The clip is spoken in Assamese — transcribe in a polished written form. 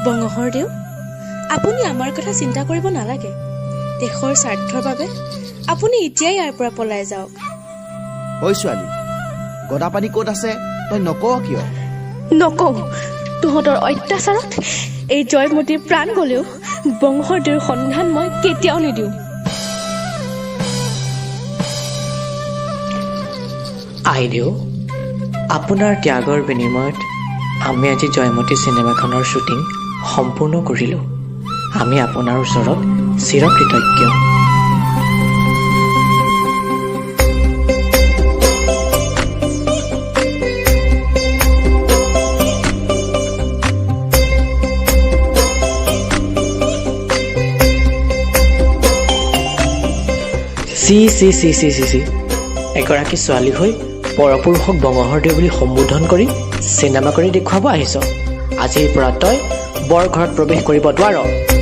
বঙহৰদেউ, আপুনি আমাৰ কথা চিন্তা কৰিব নালাগে। দেশৰ স্বাৰ্থৰ বাবে আপুনি এতিয়াই ইয়াৰ পৰা পলাই যাওক। ঐ ছোৱালী, গদাপানী ক'ত আছে তই নকৱ কিয়? নকওঁ। তহঁতৰ অত্যাচাৰত এই জয়মতীৰ প্ৰাণ গলেও বংশদেউৰ সন্ধান মই কেতিয়াও নিদিওঁ। আইদেউ, আপোনাৰ ত্যাগৰ বিনিময়ত আমি আজি জয়মতী চিনেমাখনৰ শ্বুটিং সম্পূৰ্ণ কৰিলোঁ। আমি আপোনাৰ ওচৰত চিৰকৃতজ্ঞ। চি চি চি চি চি চি এগৰাকী ছোৱালী হৈ পৰপুৰুষক বঙহৰদেউ বুলি সম্বোধন কৰি চিনেমা কৰি দেখুৱাব আহিছ। আজিৰ পৰা তই বৰ ঘৰত প্ৰৱেশ কৰিব নোৱাৰ।